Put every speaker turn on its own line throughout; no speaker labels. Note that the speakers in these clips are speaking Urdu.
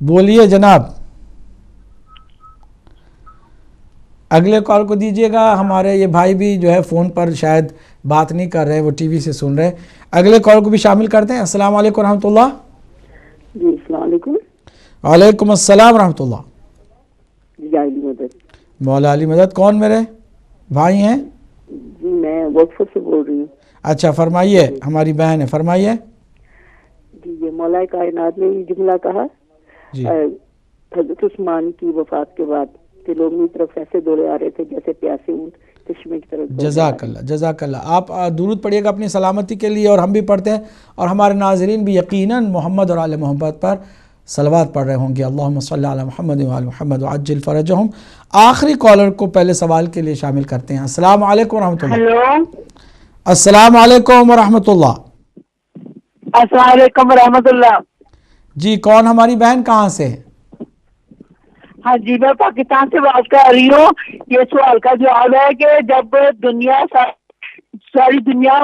بولیے جناب. اگلے کال کو دیجیے گا. ہمارے یہ بھائی بھی جو ہے فون پر شاید بات نہیں کر رہے, وہ ٹی وی سے سن رہے. اگلے کال کو بھی شامل کرتے ہیں. السلام علیکم ورحمۃ اللہ.
جی السلام علیکم.
وعلیکم السلام ورحمۃ اللہ.
جی علی مدد.
مولا علی مدد. کون میرے بھائی ہیں؟
جی میں وقفہ سے بول رہی ہوں.
اچھا فرمائیے, ہماری بہن ہے, فرمائیے.
جی یہ مولا کائنات نے یہ جملہ کہا
جی
حضرت عثمان کی وفات کے بعد کہ لوگ میری طرف ایسے دوڑے آ رہے تھے جیسے پیاسے اونٹ چشمے کی طرف.
جزاک اللہ جزاک اللہ. آپ درود پڑھیے گا اپنی سلامتی کے لیے, اور ہم بھی پڑھتے ہیں, اور ہمارے ناظرین بھی یقیناً محمد اور آل محمد پر صلوات پڑھ رہے ہوں گے. اللہم صلی علی محمد و آل محمد وعجل فرجہم. آخری کالر کو پہلے سوال کے لیے شامل کرتے ہیں. السلام علیکم ورحمۃ اللہ.
ہیلو
السلام علیکم ورحمۃ اللہ.
السلام علیکم ورحمۃ اللہ.
جی کون ہماری بہن, کہاں سے؟
ہاں جی میں پاکستان سے بات کر رہی ہوں. یہ سوال کا جواب ہے کہ جب ساری دنیا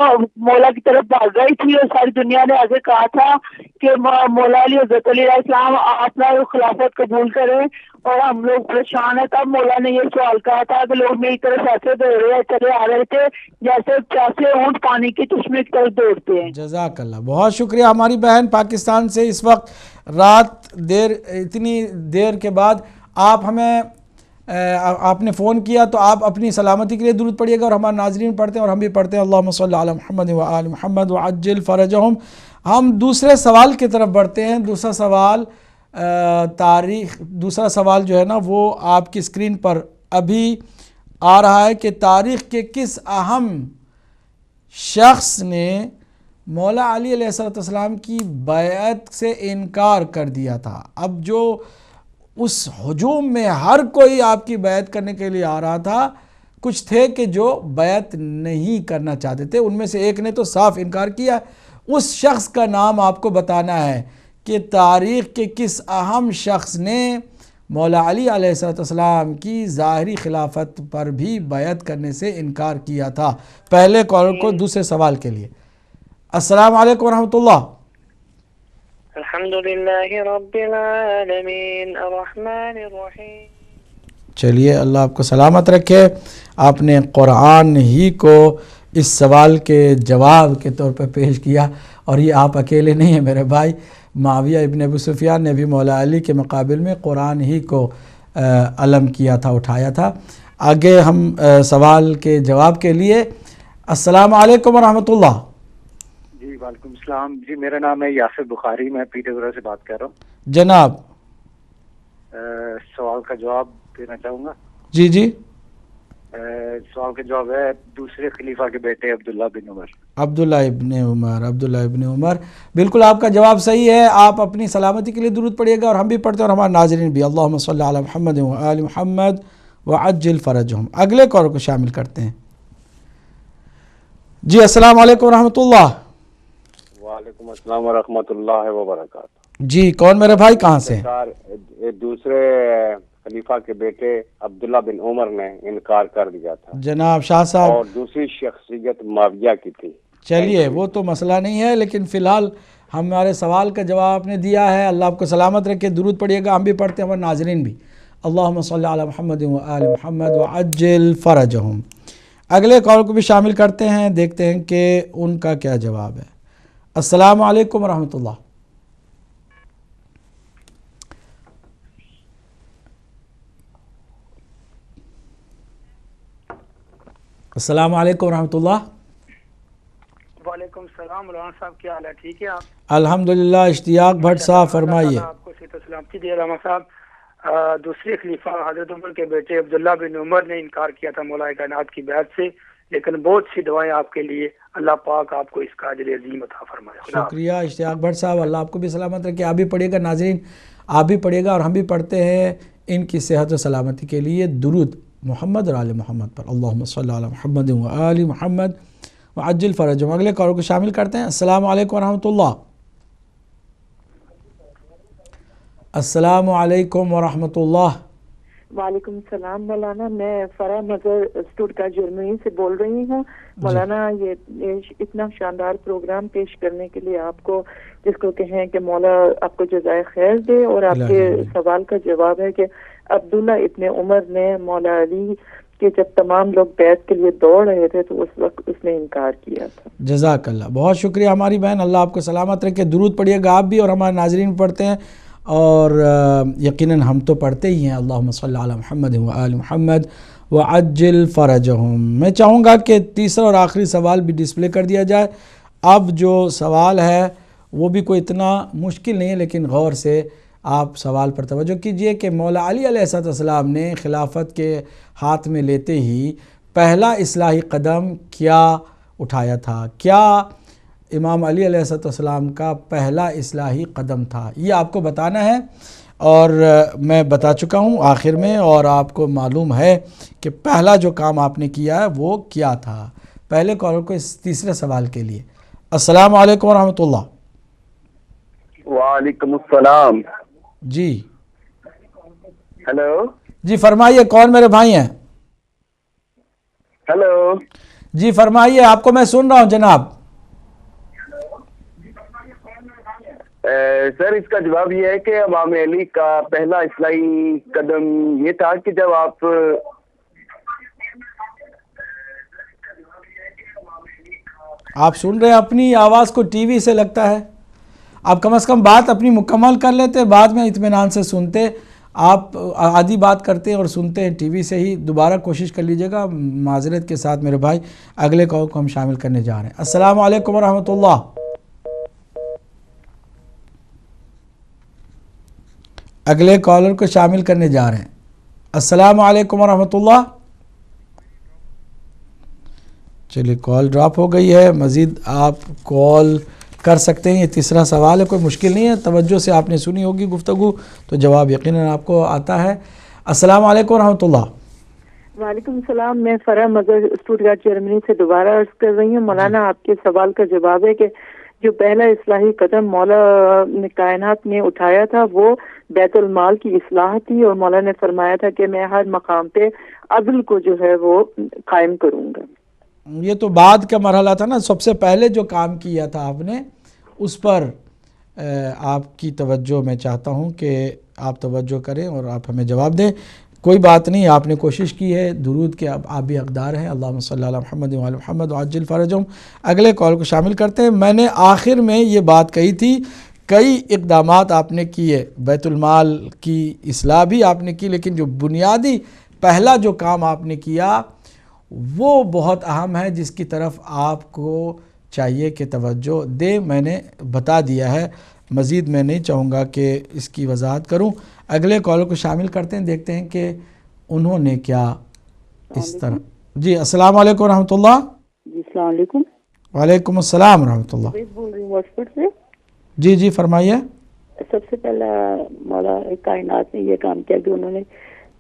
مولا کی طرف بھاگ رہی تھی اور ساری دنیا نے ایسے کہا تھا کہ مولا علی حضرت علی علیہ السلام اپنا خلافت قبول کریں اور ہم لوگ پریشان ہیں, تب مولا نے یہ سوال کہا تھا کہ لوگ میری طرف ایسے چلے آ رہے تھے جیسے پیاسے اونٹ پانی کے چشمے کی طرف دوڑتے ہیں.
جزاک اللہ, بہت شکریہ. ہماری بہن پاکستان سے اس وقت رات اتنی دیر کے بعد آپ نے فون کیا, تو آپ اپنی سلامتی کے لیے درود پڑھیے گا, اور ہمارے ناظرین پڑھتے ہیں اور ہم بھی پڑھتے ہیں. اللہم صلی علی محمد و آل محمد وعجل فرجہم. ہم دوسرے سوال کی طرف بڑھتے ہیں. دوسرا سوال جو ہے نا وہ آپ کی اسکرین پر ابھی آ رہا ہے کہ تاریخ کے کس اہم شخص نے مولا علی علیہ السلام کی بیعت سے انکار کر دیا تھا؟ اب جو اس ہجوم میں ہر کوئی آپ کی بیعت کرنے کے لیے آ رہا تھا, کچھ تھے کہ جو بیعت نہیں کرنا چاہتے تھے, ان میں سے ایک نے تو صاف انکار کیا. اس شخص کا نام آپ کو بتانا ہے کہ تاریخ کے کس اہم شخص نے مولا علی علیہ السلام کی ظاہری خلافت پر بھی بیعت کرنے سے انکار کیا تھا. پہلے کالر کو دوسرے سوال کے لیے. السلام علیکم ورحمۃ اللہ.
الحمدللہ رب العالمین الرحمن الرحیم.
چلیے اللہ آپ کو سلامت رکھے. آپ نے قرآن ہی کو اس سوال کے جواب کے طور پر پیش کیا, اور یہ آپ اکیلے نہیں ہیں میرے بھائی. معاویہ ابن ابو سفیان نے بھی مولا علی کے مقابل میں قرآن ہی کو علم کیا تھا, اٹھایا تھا. آگے ہم سوال کے جواب کے لیے. السلام علیکم ورحمۃ اللہ.
جی وعلیکم السلام. جی میرا نام ہے یاسر بخاری, میں پیٹر پورہ سے بات کر رہا ہوں.
جناب
سوال کا جواب دینا چاہوں گا.
جی جی.
سوال کا جواب ہے دوسرے خلیفہ کے بیٹے عبداللہ بن عمر.
عبداللہ ابن عمر. بالکل آپ کا جواب صحیح ہے. آپ اپنی سلامتی کے لیے درود پڑھیے گا, اور ہم بھی پڑھتے ہیں اور ہمارے ناظرین بھی. اللہم صلی علی محمد و آل محمد وعجل فرجہم. اگلے کال کو شامل کرتے ہیں. جی السلام علیکم ورحمۃ اللہ.
وعلیکم السلام ورحمۃ اللہ وبرکاتہ.
جی کون میرے بھائی, کہاں سے؟
دوسرے خلیفہ کے بیٹے عبداللہ بن عمر نے انکار کر دیا تھا
جناب شاہ صاحب,
اور دوسری شخصیت معاویہ کی تھی.
چلیے وہ تو مسئلہ نہیں ہے, لیکن فی الحال ہمارے سوال کا جواب آپ نے دیا ہے. اللہ آپ کو سلامت رکھے. درود پڑھیے گا, ہم بھی پڑھتے ہیں, ہمارے ناظرین بھی. اللہم صلی علی محمد و آل محمد وعجل فرجہم. اگلے کال کو بھی شامل کرتے ہیں, دیکھتے ہیں کہ ان کا کیا جواب ہے. السلام علیکم ورحمۃ اللہ. السلام علیکم ورحمۃ اللہ.
وعلیکم السلام. مولانا صاحب کیا حال ہے؟ ٹھیک ہے آپ؟
الحمدللہ. اشتیاق بھٹ صاحب فرمائیے.
آپ کو صحت و سلامتی دے. علامہ صاحب دوسرے خلیفہ حضرت عمر کے بیٹے عبداللہ بن عمر نے انکار کیا تھا مولا کائنات کی بیعت سے, لیکن بہت سی دعائیں آپ کے لیے. اللہ پاک آپ کو اس کا اجر عظیم عطا فرمائے.
شکریہ اشتیاق بھٹ صاحب, اللہ آپ کو بھی سلامت رکھے. آپ بھی پڑھیے گا, ناظرین آپ بھی پڑھیے گا, اور ہم بھی پڑھتے ہیں ان کی صحت و سلامتی کے لیے درود محمد اور آل محمد پر. اللہم صلی علی محمد و آل محمد وعجل فرجہم. اگلے کال کو شامل کرتے ہیں. السلام علیکم ورحمۃ اللہ. السلام علیکم ورحمۃ اللہ.
وعلیکم السلام مولانا، میں فرح مظہر اسٹوٹگارٹ جرمنی سے بول رہی ہوں مولانا۔ یہ اتنا شاندار پروگرام پیش کرنے کے لیے آپ کو، جس کو کہیں کہ مولا آپ کو جزائے خیر دے، اور آپ کے سوال کا جواب ہے کہ عبداللہ ابن عمر نے مولا علی کہ جب تمام لوگ بیعت کے لیے دوڑ رہے تھے تو اس وقت اس نے انکار کیا تھا۔
جزاک اللہ، بہت شکریہ ہماری بہن، اللہ آپ کو سلامت رکھے۔ درود پڑھیے گا آپ بھی اور ہمارے ناظرین پڑھتے ہیں، اور یقیناً ہم تو پڑھتے ہی ہیں، اللہم صلی علی محمد و آل محمد وعجل فرجہم۔ میں چاہوں گا کہ تیسرا اور آخری سوال بھی ڈسپلے کر دیا جائے۔ اب جو سوال ہے وہ بھی کوئی اتنا مشکل نہیں ہے، لیکن غور سے آپ سوال پر توجہ کیجئے کہ مولا علی علیہ السلام نے خلافت کے ہاتھ میں لیتے ہی پہلا اصلاحی قدم کیا اٹھایا تھا؟ کیا امام علی علیہ السلام کا پہلا اصلاحی قدم تھا؟ یہ آپ کو بتانا ہے، اور میں بتا چکا ہوں آخر میں، اور آپ کو معلوم ہے کہ پہلا جو کام آپ نے کیا ہے وہ کیا تھا۔ پہلے کالر کو اس تیسرے سوال کے لیے۔ السلام علیکم ورحمۃ اللہ۔
وعلیکم السلام۔
جی
ہیلو
جی فرمائیے، کون میرے بھائی ہیں؟
ہیلو
جی فرمائیے، آپ کو میں سن رہا ہوں جناب۔
سر، اس کا جواب یہ ہے کہ امام علی کا پہلا اصلاحی قدم یہ تھا کہ جب
آپ سن رہے ہیں اپنی آواز کو ٹی وی سے، لگتا ہے آپ کم از کم بات اپنی مکمل کر لیتے، بعد میں اطمینان سے سنتے۔ آپ آدھی بات کرتے اور سنتے ہیں ٹی وی سے ہی۔ دوبارہ کوشش کر لیجئے گا معذرت کے ساتھ میرے بھائی۔ اگلے کال کو ہم شامل کرنے جا رہے ہیں۔ السلام علیکم ورحمۃ اللہ۔ اگلے کالر کو شامل کرنے جا رہے ہیں۔ السلام علیکم ورحمۃ اللہ۔ چلیے کال ڈراپ ہو گئی ہے، مزید آپ کال کر سکتے ہیں۔ یہ تیسرا سوال ہے، کوئی مشکل نہیں ہے، توجہ سے آپ نے سنی ہوگی گفتگو تو جواب یقیناً آپ کو آتا ہے۔ السلام علیکم ورحمۃ اللہ۔
وعلیکم السلام، میں فرح مظہر اسٹوٹگارٹ جرمنی سے دوبارہ عرض کر رہی ہوں مولانا۔ آپ کے سوال کا جواب ہے کہ جو پہلا اصلاحی قدم مولا نے کائنات میں اٹھایا تھا وہ بیت المال کی اصلاح تھی، اور مولا نے فرمایا تھا کہ میں ہر مقام پہ عدل کو جو ہے وہ قائم کروں گا۔
یہ تو بعد کا مرحلہ تھا نا، سب سے پہلے جو کام کیا تھا آپ نے، اس پر آپ کی توجہ میں چاہتا ہوں کہ آپ توجہ کریں اور آپ ہمیں جواب دیں۔ کوئی بات نہیں، آپ نے کوشش کی ہے، درود کے آپ بھی حقدار ہیں، اللہم صلی علی محمد و آل محمد وعجل فرجہم۔ اگلے کال کو شامل کرتے ہیں۔ میں نے آخر میں یہ بات کہی تھی، کئی اقدامات آپ نے کیے، بیت المال کی اصلاح بھی آپ نے کی، لیکن جو بنیادی پہلا جو کام آپ نے کیا وہ بہت اہم ہے، جس کی طرف آپ کو چاہیے کہ توجہ دے۔ میں نے بتا دیا ہے، مزید میں نہیں چاہوں گا کہ اس کی وضاحت کروں۔ اگلے کالر کو شامل کرتے ہیں، دیکھتے ہیں کہ انہوں نے کیا اس طرح۔ جی السلام علیکم ورحمۃ اللہ۔
جی السلام علیکم۔
وعلیکم السلام ورحمۃ اللہ۔
بول رہی ہوں واسفورڈ سے۔
جی جی فرمائیے۔
سب سے پہلا مولا کائنات نے یہ کام کیا کہ انہوں نے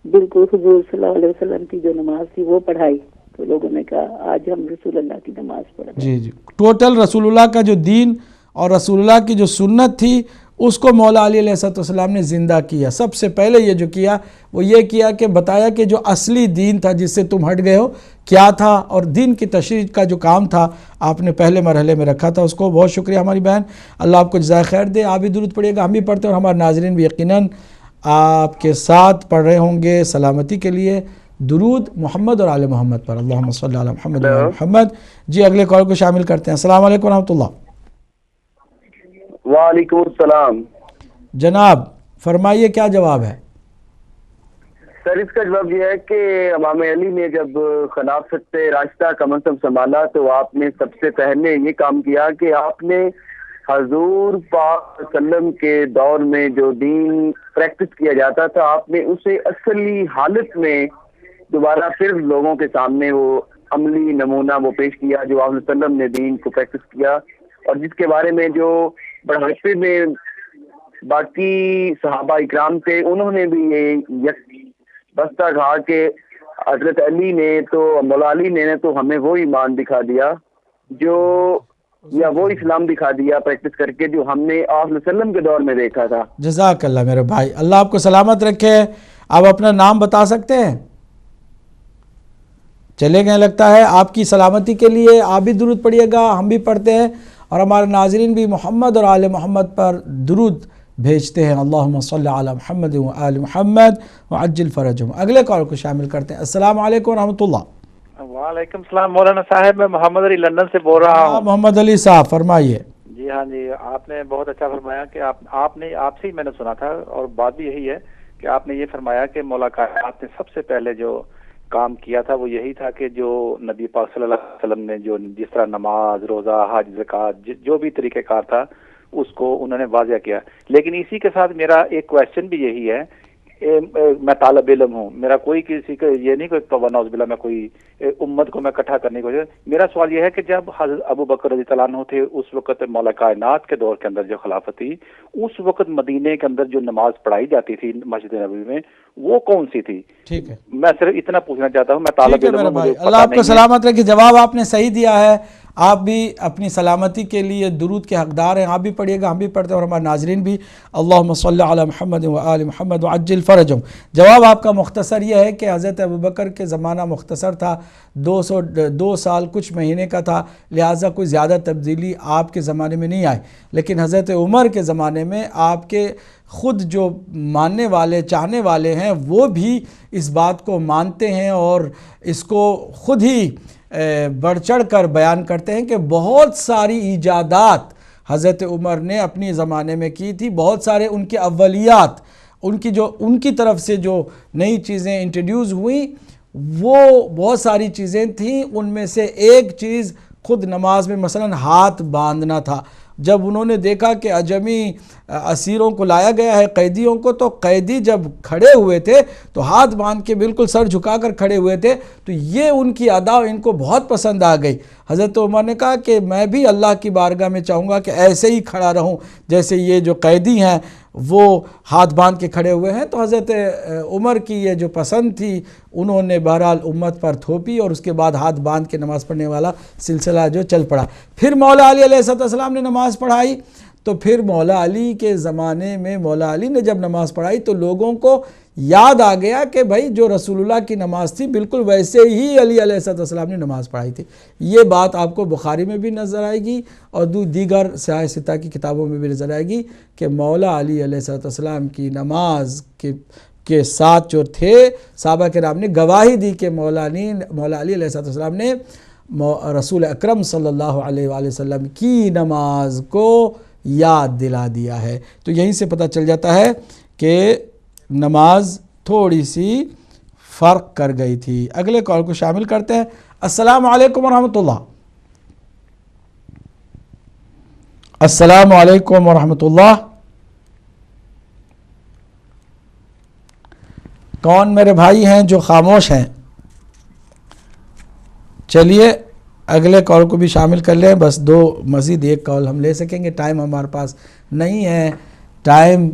بالکل حضور صلی اللہ علیہ وسلم کی جو نماز تھی وہ پڑھائی، تو لوگوں نے کہا آج ہم رسول اللہ کی نماز پڑھ رہے ہیں۔
جی جی، ٹوٹل رسول اللہ کا جو دین اور رسول اللہ کی جو سنت تھی اس کو مولا علی علیہ السلام نے زندہ کیا۔ سب سے پہلے یہ جو کیا وہ یہ کیا کہ بتایا کہ جو اصلی دین تھا جس سے تم ہٹ گئے ہو کیا تھا، اور دین کی تشریح کا جو کام تھا آپ نے پہلے مرحلے میں رکھا تھا۔ اس کو بہت شکریہ ہماری بہن، اللہ آپ کو جزائے خیر دے۔ آپ بھی درود پڑھیے گا، ہم بھی پڑھتے ہیں، اور ہمارے ناظرین بھی یقیناً آپ کے ساتھ پڑھ رہے ہوں گے سلامتی کے لیے درود محمد اور آل محمد پر، اللہم صلی علی محمد و آل محمد۔ جی اگلے کال کو شامل کرتے ہیں۔ السلام علیکم ورحمۃ اللہ۔
وعلیکم السلام۔
جناب فرمائیے کیا جواب ہے؟
سر، اس کا جواب یہ ہے کہ امام علی نے جب خلافت راشدہ کا منصب سنبھالا تو آپ نے سب سے پہلے یہ کام کیا کہ آپ نے حضور پاک صلی اللہ علیہ وسلم کے دور میں جو دین پریکٹس کیا جاتا تھا آپ نے اسے اصلی حالت میں دوبارہ پھر لوگوں کے سامنے وہ عملی نمونہ وہ پیش کیا جو آپ صلی اللہ علیہ وسلم نے دین کو پریکٹس کیا، اور جس کے بارے میں جو بڑھاپے میں باقی صحابہ اکرام تھے انہوں نے بھی یہ بستہ کہا کہ حضرت علی نے تو مولا علی نے تو ہمیں وہ ایمان دکھا دیا جو
یا وہ اسلام دکھا دیا پریکٹس کر کے جو ہم نے آپ علیہ وسلم کے دور میں دیکھا تھا.
جزاک اللہ میرے بھائی، اللہ آپ کو سلامت رکھے. آپ اپنا نام بتا سکتے ہیں؟ چلے گئے لگتا ہے. آپ کی سلامتی کے لیے آپ بھی درود پڑھیے گا، ہم بھی پڑھتے ہیں، اور ہمارے ناظرین بھی محمد اور آل محمد پر درود بھیجتے ہیں. اللہم صلی علی محمد و آل محمد وعجل فرجہم. اگلے کال کو شامل کرتے ہیں. السلام علیکم ورحمۃ اللہ.
وعلیکم السلام مولانا صاحب، میں محمد علی لندن سے بول رہا ہوں.
محمد علی صاحب فرمائیے.
جی ہاں جی، آپ نے بہت اچھا فرمایا کہ آپ سے ہی میں نے سنا تھا، اور بات بھی یہی ہے کہ آپ نے یہ فرمایا کہ مولا کائنات نے سب سے پہلے جو کام کیا تھا وہ یہی تھا کہ جو نبی پاک صلی اللہ علیہ وسلم نے جو جس طرح نماز، روزہ، حج، زکوٰۃ جو بھی طریقہ کار تھا اس کو انہوں نے واضح کیا. لیکن اسی کے ساتھ میرا ایک کویشچن بھی یہی ہے، میں طالب علم ہوں، میرا کوئی کسی کا یہ نہیں کوئی توبہ نعوذ باللہ میں کوئی امت کو میں اکٹھا کرنے کو. میرا سوال یہ ہے کہ جب حضرت ابو بکر رضی اللہ عنہ تھے اس وقت مولا کائنات کے دور کے اندر جو خلافت تھی، اس وقت مدینے کے اندر جو نماز پڑھائی جاتی تھی مسجد نبوی میں وہ کون سی تھی؟
ٹھیک ہے،
میں صرف اتنا پوچھنا چاہتا ہوں. میں طالب علم ہوں،
اللہ آپ کو سلامت رکھے. جواب آپ نے صحیح دیا ہے. آپ بھی اپنی سلامتی کے لیے درود کے حقدار ہیں. آپ بھی پڑھیے گا، ہم بھی پڑھتے ہیں، اور ہمارے ناظرین بھی. اللہم صلی علی محمد و آل محمد وعجل فرجہم. جواب آپ کا مختصر یہ ہے کہ حضرت ابوبکر کے زمانہ مختصر تھا، 2 سال کچھ مہینے کا تھا، لہٰذا کوئی زیادہ تبدیلی آپ کے زمانے میں نہیں آئی. لیکن حضرت عمر کے زمانے میں آپ کے خود جو ماننے والے چاہنے والے ہیں وہ بھی اس بات کو مانتے ہیں اور اس کو خود ہی بڑھ چڑھ کر بیان کرتے ہیں کہ بہت ساری ایجادات حضرت عمر نے اپنی زمانے میں کی تھی. بہت سارے ان کے اولیات، ان کی طرف سے جو نئی چیزیں انٹروڈیوس ہوئیں وہ بہت ساری چیزیں تھیں. ان میں سے ایک چیز خود نماز میں مثلا ہاتھ باندھنا تھا. جب انہوں نے دیکھا کہ عجمی اسیروں کو لایا گیا ہے، قیدیوں کو، تو قیدی جب کھڑے ہوئے تھے تو ہاتھ باندھ کے بالکل سر جھکا کر کھڑے ہوئے تھے، تو یہ ان کی ادا ان کو بہت پسند آ گئی. حضرت عمر نے کہا کہ میں بھی اللہ کی بارگاہ میں چاہوں گا کہ ایسے ہی کھڑا رہوں جیسے یہ جو قیدی ہیں وہ ہاتھ باندھ کے کھڑے ہوئے ہیں. تو حضرت عمر کی یہ جو پسند تھی انہوں نے بہرحال امت پر تھوپی، اور اس کے بعد ہاتھ باندھ کے نماز پڑھنے والا سلسلہ جو چل پڑا. پھر مولا علی علیہ السلام نے نماز پڑھائی، تو پھر مولا علی کے زمانے میں مولا علی نے جب نماز پڑھائی تو لوگوں کو یاد آ گیا کہ بھائی جو رسول اللہ کی نماز تھی بالکل ویسے ہی علی علیہ السلام نے نماز پڑھائی تھی. یہ بات آپ کو بخاری میں بھی نظر آئے گی اور دیگر سیاہ ستہ کی کتابوں میں بھی نظر آئے گی کہ مولا علی علیہ السلام کی نماز کے ساتھ جو تھے صحابہ کرام نے گواہی دی کہ مولا علی علیہ السلام نے رسول اکرم صلی اللہ علیہ وآلہ وسلم کی نماز کو یاد دلا دیا ہے. تو یہیں سے پتہ چل جاتا ہے کہ نماز تھوڑی سی فرق کر گئی تھی. اگلے کال کو شامل کرتے ہیں. السلام علیکم ورحمۃ اللہ. السلام علیکم ورحمۃ اللہ. کون میرے بھائی ہیں جو خاموش ہیں؟ چلیے اگلے کال کو بھی شامل کر لیں. بس مزید ایک کال ہم لے سکیں گے، ٹائم ہمارے پاس نہیں ہے. ٹائم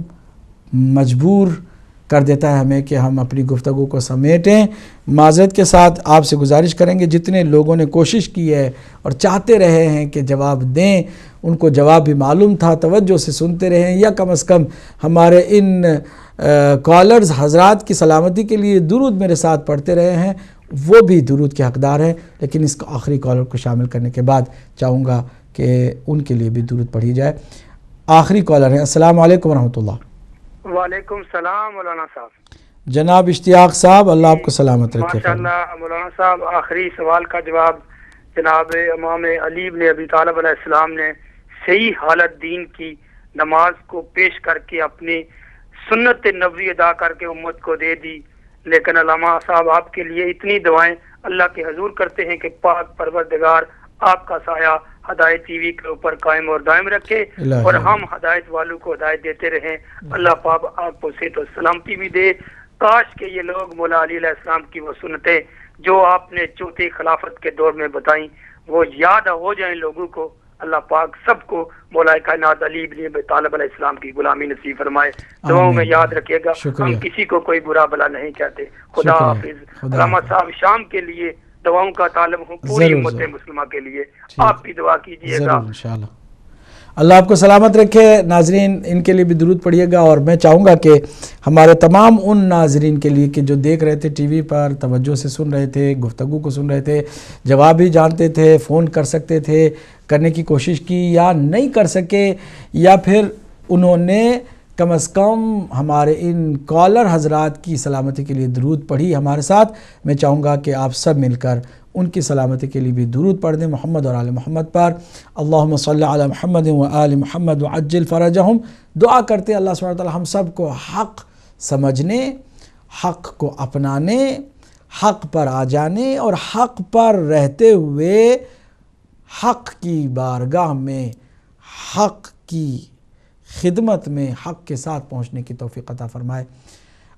مجبور کر دیتا ہے ہمیں کہ ہم اپنی گفتگو کو سمیٹیں. معذرت کے ساتھ آپ سے گزارش کریں گے جتنے لوگوں نے کوشش کی ہے اور چاہتے رہے ہیں کہ جواب دیں، ان کو جواب بھی معلوم تھا، توجہ سے سنتے رہے ہیں، یا کم از کم ہمارے ان کالرز حضرات کی سلامتی کے لیے درود میرے ساتھ پڑھتے رہے ہیں، وہ بھی درود کے حقدار ہیں. لیکن اس کو آخری کالر کو شامل کرنے کے بعد چاہوں گا کہ ان کے لیے بھی درود پڑھی جائے. آخری کالر ہیں. السلام علیکم ورحمۃ اللہ.
وعلیکم السلام مولانا صاحب.
جناب اشتیاق صاحب، اللہ آپ کو سلامت رکھے.
ماشاءاللہ مولانا صاحب، آخری سوال کا جواب جناب امام علی بن ابی طالب علیہ السلام نے صحیح حالت دین کی نماز کو پیش کر کے اپنی سنت نبوی ادا کر کے امت کو دے دی. لیکن علامہ صاحب آپ کے لیے اتنی دعائیں اللہ کے حضور کرتے ہیں کہ پاک پروردگار آپ کا سایہ ہدایت ٹی وی کے اوپر قائم اور دائم رکھے اور ہم ہدایت والوں کو ہدایت دیتے رہیں. اللہ پاک آپ کو صحت و سلامتی بھی دے. کاش کہ یہ لوگ مولا علی علیہ السلام کی وہ سنتیں جو آپ نے چوتھی خلافت کے دور میں بتائیں وہ یاد ہو جائیں لوگوں کو. اللہ پاک سب کو مولا کائنات علی بن ابی طالب علیہ السلام کی غلامی نصیب فرمائے. دعاؤں میں یاد رکھیے گا. ہم کسی کو کوئی برا بلا نہیں کہتے. خدا حافظ. علامہ صاحب شام کے لیے دعاؤں کا طالب ہوں پوری امت مسلمہ کے لیے. آپ بھی دعا کیجیے گا.
انشاءاللہ. اللہ آپ کو سلامت رکھے. ناظرین ان کے لیے بھی درود پڑھیے گا، اور میں چاہوں گا کہ ہمارے تمام ان ناظرین کے لیے کہ جو دیکھ رہے تھے ٹی وی پر، توجہ سے سن رہے تھے، گفتگو کو سن رہے تھے، جواب بھی جانتے تھے، فون کر سکتے تھے، کرنے کی کوشش کی یا نہیں کر سکے، یا پھر انہوں نے کم از کم ہمارے ان کالر حضرات کی سلامتی کے لیے درود پڑھی ہمارے ساتھ، میں چاہوں گا کہ آپ سب مل کر ان کی سلامتی کے لیے بھی درود پڑھ دیں محمد اور آل محمد پر. اللہم صلی علی محمد و آل محمد وعجل فرجہم. دعا کرتے اللہ سبحانہ وتعالی ہم سب کو حق سمجھنے، حق کو اپنانے، حق پر آ جانے اور حق پر رہتے ہوئے حق کی بارگاہ میں، حق کی خدمت میں، حق کے ساتھ پہنچنے کی توفیق عطا فرمائے.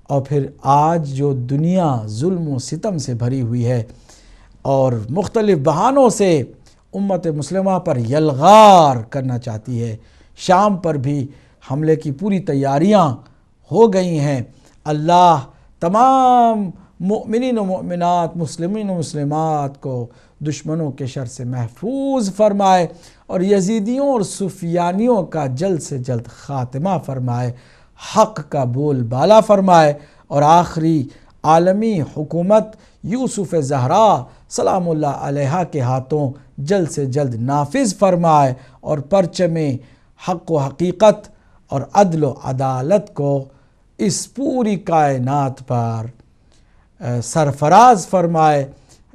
اور پھر آج جو دنیا ظلم و ستم سے بھری ہوئی ہے اور مختلف بہانوں سے امت مسلمہ پر یلغار کرنا چاہتی ہے، شام پر بھی حملے کی پوری تیاریاں ہو گئی ہیں. اللہ تمام مؤمنین و مؤمنات، مسلمین و مسلمات کو دشمنوں کے شر سے محفوظ فرمائے اور یزیدیوں اور سفیانیوں کا جلد سے جلد خاتمہ فرمائے، حق کا بول بالا فرمائے اور آخری عالمی حکومت یوسف زہرا سلام اللہ علیہا کے ہاتھوں جلد سے جلد نافذ فرمائے اور پرچم حق و حقیقت اور عدل و عدالت کو اس پوری کائنات پر سرفراز فرمائے.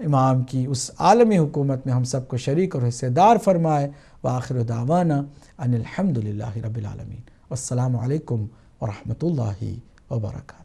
امام کی اس عالمی حکومت میں ہم سب کو شریک اور حصہ دار فرمائے. وآخر دعوانا ان الحمدللہ رب العالمین. والسلام علیکم ورحمۃ اللہ وبرکاتہ.